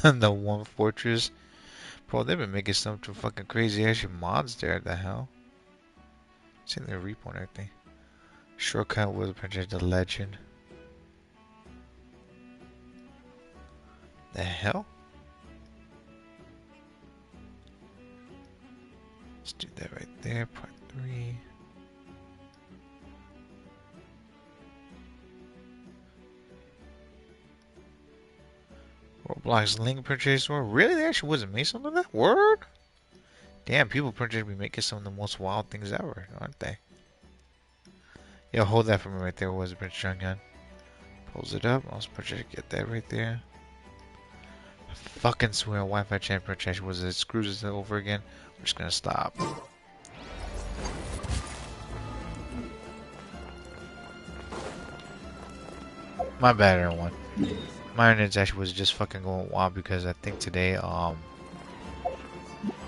The one fortress. Bro, they've been making something fucking crazy actually mods there. The hell? It's in the repo and everything. Shortcut was printed the legend. The hell? Let's do that right there. Part 3. Roblox link purchase store. Really? They actually wasn't made something of that? Word? Damn, people purchase be making some of the most wild things ever, aren't they? Yo, hold that for me right there. Was a Prince Shotgun. Pulls it up. I'll get that right there. I fucking swear Wi-Fi chat purchase was it screws it over again. We're just gonna stop. My bad, everyone. My internet actually was just fucking going wild because I think today, what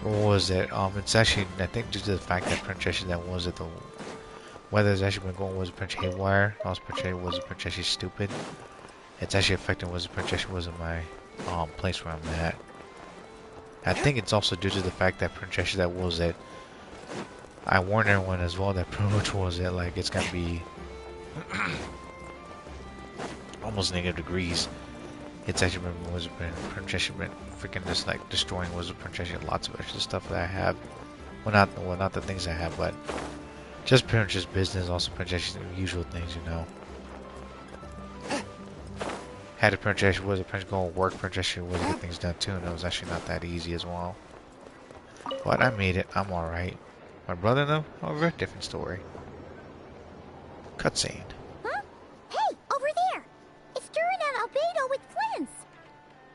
was it? It's actually, I think due to the fact that Princess that was it, the weather's actually been going was Princess haywire. Also, Princess was Princess stupid. It's actually affecting was Princess was in my place where I'm at. I think it's also due to the fact that Princess that was it. I warned everyone as well that pretty much was it like it's gonna be almost -degrees. It's actually been was Princess been freaking just like destroying was Princess lots of extra stuff that I have. Well, not the things I have, but just pretty much just business. Also Princess usual things, you know. Had a Princess was a Princess go and work. Princess was get things done too, and it was actually not that easy as well. But I made it. I'm all right. My brother though, however, different story. Cutscene. Huh? Hey, over there! It's Durin and Albedo with Flint's.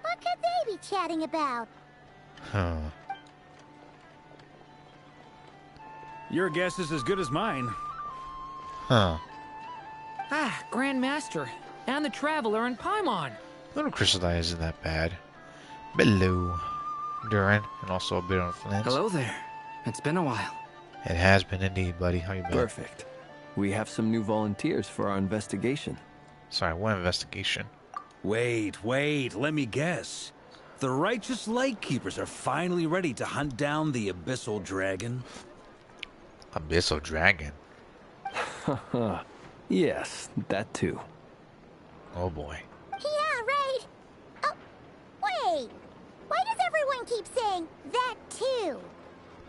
What could they be chatting about? Huh. Your guess is as good as mine. Huh. Ah, Grandmaster. And the Traveler and Paimon. Little Crystal Eye isn't that bad. Below Durin, and also a bit on Flint. Hello there. It's been a while. It has been indeed, buddy. How you been? Perfect. We have some new volunteers for our investigation. Sorry, what investigation? Wait, let me guess. The righteous Lightkeepers are finally ready to hunt down the Abyssal Dragon? Abyssal Dragon? Haha. Yes, that too. Oh boy. Yeah, right. Oh, wait. Why does everyone keep saying that too?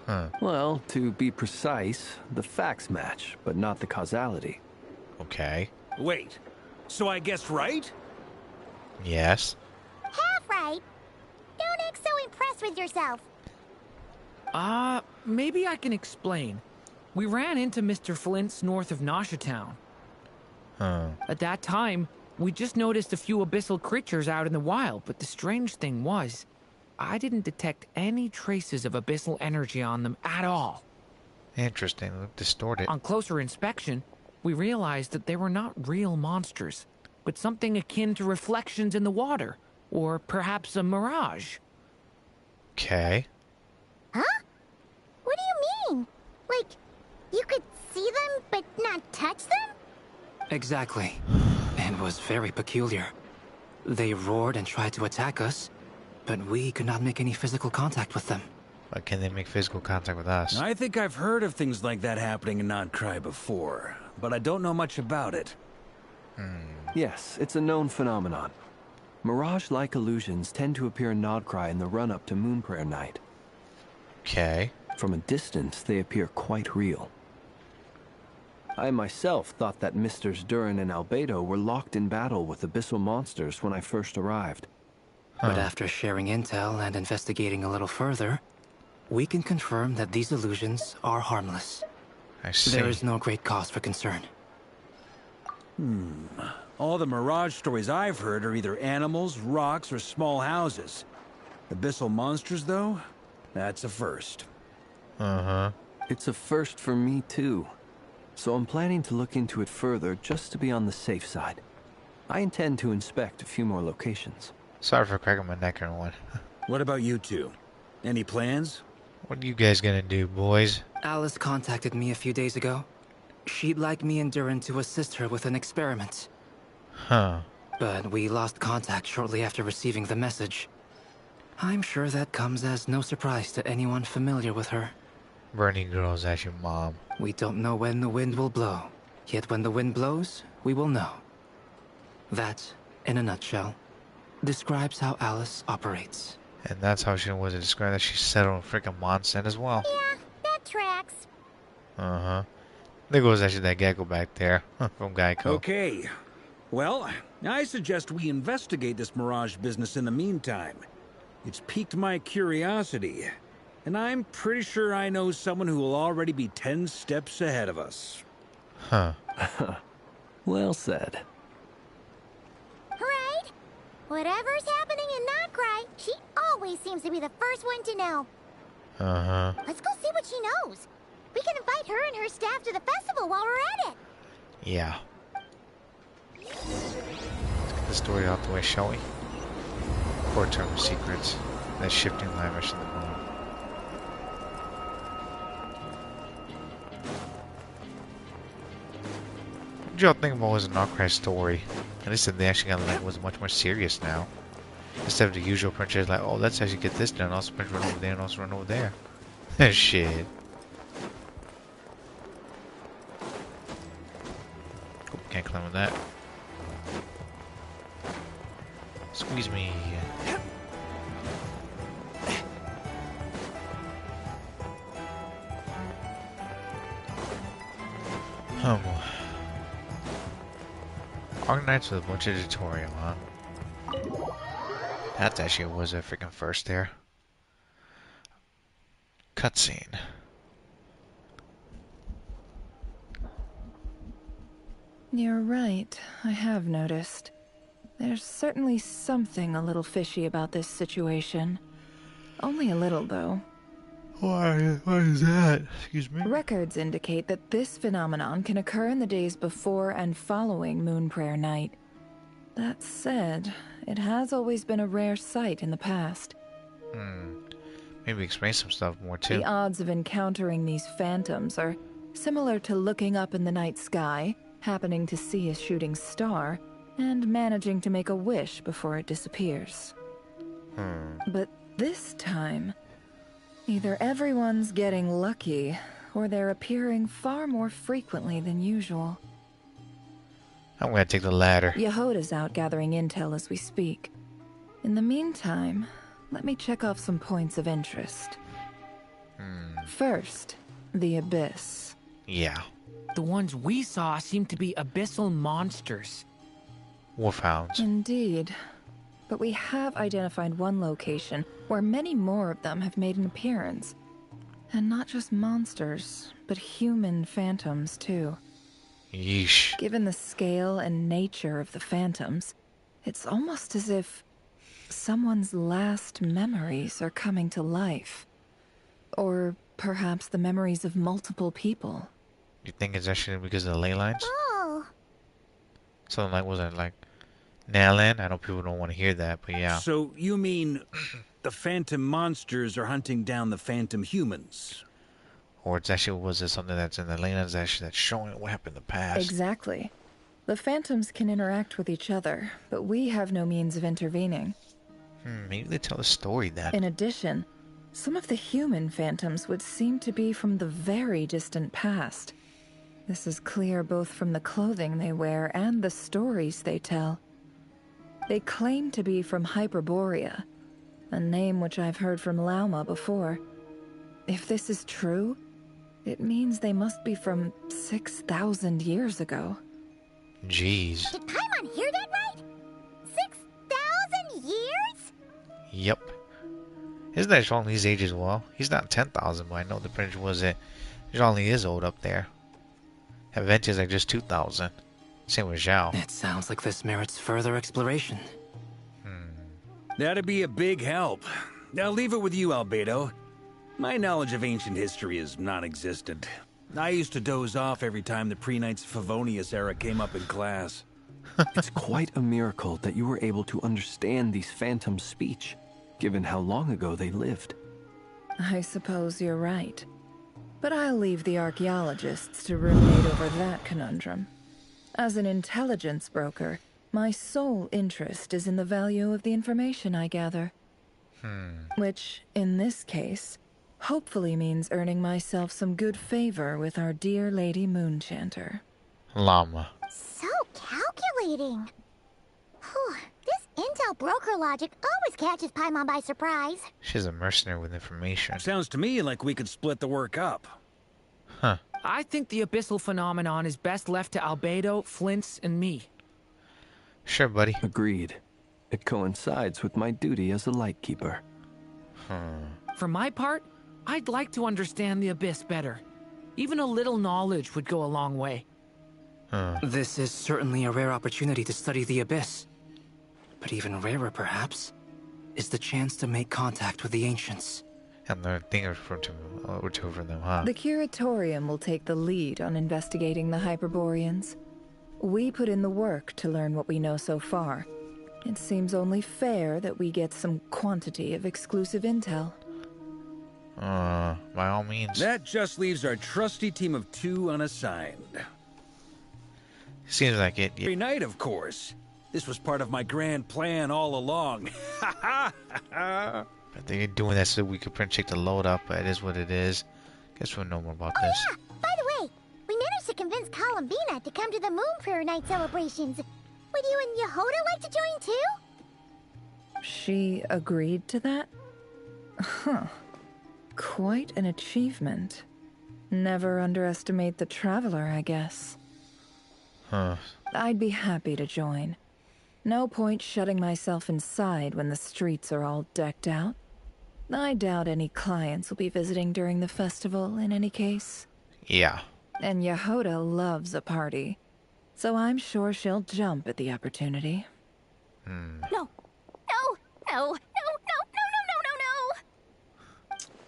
Huh. Well, to be precise, the facts match, but not the causality. Okay. Wait, so I guessed right? Yes. Half right. Don't act so impressed with yourself. Maybe I can explain. We ran into Mr. Flint's north of Nasha Town. Huh. At that time, we just noticed a few abyssal creatures out in the wild, but the strange thing was, I didn't detect any traces of abyssal energy on them at all. Interesting. Look distorted. On closer inspection, we realized that they were not real monsters, but something akin to reflections in the water, or perhaps a mirage. Okay. Huh? What do you mean? Like, you could see them but not touch them? Exactly. It was very peculiar. They roared and tried to attack us, but we could not make any physical contact with them. But can they make physical contact with us? I think I've heard of things like that happening in Nodcry before, but I don't know much about it. Yes, it's a known phenomenon. Mirage-like illusions tend to appear in Nodcry in the run-up to Moonprayer Night. Okay. From a distance, they appear quite real. I myself thought that Misters Durin and Albedo were locked in battle with abyssal monsters when I first arrived. But after sharing intel and investigating a little further, we can confirm that these illusions are harmless. I see. There is no great cause for concern. All the Mirage stories I've heard are either animals, rocks, or small houses. Abyssal monsters, though? That's a first. Uh-huh. It's a first for me, too. So I'm planning to look into it further just to be on the safe side. I intend to inspect a few more locations. Sorry for cracking my neck on one. What about you two? Any plans? What are you guys gonna do, boys? Alice contacted me a few days ago. She'd like me and Durin to assist her with an experiment. Huh. But we lost contact shortly after receiving the message. I'm sure that comes as no surprise to anyone familiar with her. Bernie girl's as your mom. We don't know when the wind will blow. Yet when the wind blows, we will know. That, in a nutshell, describes how Alice operates. And that's how she was described that she settled on freaking Mondstadt as well. Yeah, that tracks. Uh-huh. There goes actually that gecko back there from Geico. Okay. Well, I suggest we investigate this Mirage business in the meantime. It's piqued my curiosity, and I'm pretty sure I know someone who will already be 10 steps ahead of us. Huh. Well said. Right? Whatever's happening in Notcry, she always seems to be the first one to know. Uh-huh. Let's go see what she knows. We can invite her and her staff to the festival while we're at it. Yeah. Let's get the story out the way, shall we? Core term of secrets. That shifting lavish in the moon. What do y'all think about was a Notcry story? At least they actually got like was much more serious now. Instead of the usual princess like, oh, let's actually get this done. Also, prince run over there and also run over there. Shit. Oh, can't climb with that. Squeeze me. Arknights with a bunch of tutorial, huh? That's actually was a freaking first there. Cutscene. You're right, I have noticed. There's certainly something a little fishy about this situation. Only a little, though. Why is that? Excuse me? Records indicate that this phenomenon can occur in the days before and following Moon Prayer Night. That said, it has always been a rare sight in the past. Maybe explain some stuff more too. The odds of encountering these phantoms are similar to looking up in the night sky, happening to see a shooting star, and managing to make a wish before it disappears. But this time, either everyone's getting lucky, or they're appearing far more frequently than usual. I'm gonna take the latter. Yehoda's out gathering intel as we speak. In the meantime, let me check off some points of interest. First, the Abyss. Yeah. The ones we saw seem to be abyssal monsters. Wolfhounds. Indeed. But we have identified one location where many more of them have made an appearance. And not just monsters, but human phantoms too. Yeesh. Given the scale and nature of the phantoms, it's almost as if someone's last memories are coming to life. Or perhaps the memories of multiple people. You think it's actually because of the ley lines? Oh. Something like, was it like Nalan? I know people don't want to hear that, but yeah. So you mean the phantom monsters are hunting down the phantom humans? Or it's actually, was it something that's in the ley lines actually that's showing what happened in the past? Exactly. The phantoms can interact with each other, but we have no means of intervening. Maybe they tell a story then. In addition, some of the human phantoms would seem to be from the very distant past. This is clear both from the clothing they wear and the stories they tell. They claim to be from Hyperborea, a name which I've heard from Lauma before. If this is true, it means they must be from 6,000 years ago. Jeez. Did Paimon hear that right? 6,000 years? Yep. Isn't that Zhong Li's age as well? He's not 10,000, but I know the prince was it. Zhong Li is old up there. And Ventia's like just 2,000. Same with Zhao. It sounds like this merits further exploration. That'd be a big help. I'll leave it with you, Albedo. My knowledge of ancient history is non-existent. I used to doze off every time the pre-Knights Favonius era came up in class. It's quite a miracle that you were able to understand these phantoms' speech, given how long ago they lived. I suppose you're right. But I'll leave the archaeologists to ruminate over that conundrum. As an intelligence broker, my sole interest is in the value of the information I gather. Which, in this case, hopefully means earning myself some good favor with our dear Lady Moonchanter. Llama. So calculating. Whew, this intel broker logic always catches Paimon by surprise. She's a mercenary with information. Sounds to me like we could split the work up. Huh. I think the abyssal phenomenon is best left to Albedo, Flints, and me. Sure, buddy. Agreed. It coincides with my duty as a lightkeeper. For my part, I'd like to understand the abyss better. Even a little knowledge would go a long way. This is certainly a rare opportunity to study the abyss. But even rarer, perhaps, is the chance to make contact with the ancients. And learn thing or two from them, huh? The Curatorium will take the lead on investigating the Hyperboreans. We put in the work to learn what we know so far. It seems only fair that we get some quantity of exclusive intel. By all means. That just leaves our trusty team of 2 unassigned. Seems like it. Every night, of course. This was part of my grand plan all along. I think you're doing that so we could print check the load up, but it is what it is. Guess we'll know more about this. Yeah, by the way, we managed to convince Columbina to come to the Moon Prayer Night celebrations. Would you and Yehoda like to join too? She agreed to that? Huh. Quite an achievement. Never underestimate the traveler, I guess. Huh. I'd be happy to join. No point shutting myself inside when the streets are all decked out. I doubt any clients will be visiting during the festival in any case. Yeah. And Yehoda loves a party, so I'm sure she'll jump at the opportunity. No. No. No. No. No. No. No. No.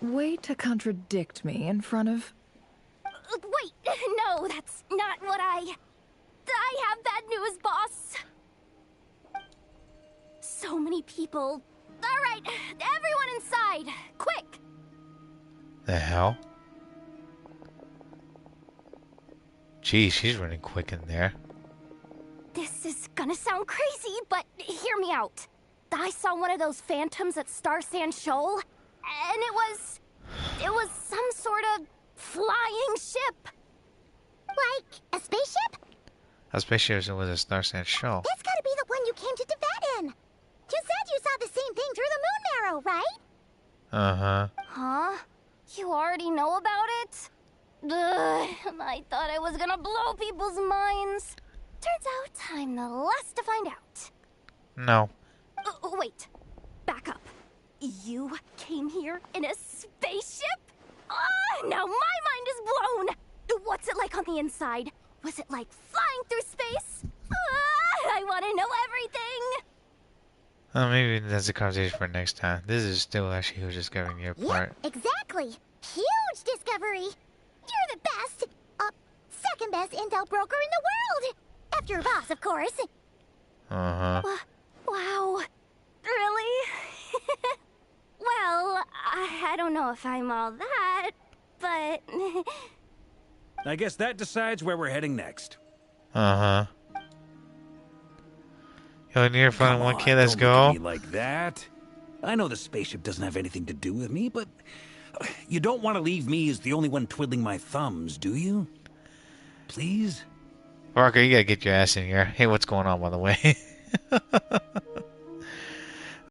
No. Way to contradict me in front of... Wait. No, that's not what I have bad news, boss. So many people. All right, everyone inside, quick. The hell? Gee, she's running quick in there. This is gonna sound crazy, but hear me out. I saw one of those phantoms at Star Sand Shoal, and it was some sort of flying ship. Like a spaceship? A spaceship was a Star Sand show. That's gotta be the one you came to Tibet in. You said you saw the same thing through the moon marrow, right? Uh-huh. Huh? You already know about it? Ugh, I thought I was gonna blow people's minds. Turns out I'm the last to find out. No. Wait. Back up. You came here in a spaceship? Now my mind is blown! What's it like on the inside? Was it like flying through space? I want to know everything! Oh, maybe that's a conversation for next time. This is still actually who's discovering your part. Yeah, exactly. Huge discovery. You're the best, second best intel broker in the world. After your boss, of course. Uh-huh. Wow. Really? Well, I don't know if I'm all that, but... I guess that decides where we're heading next. Uh-huh. Yo, near fun Come 1K, on, let's don't go. look at me like that. I know the spaceship doesn't have anything to do with me, but you don't want to leave me as the only one twiddling my thumbs, do you? Please? Parker, you gotta get your ass in here. Hey, what's going on, by the way?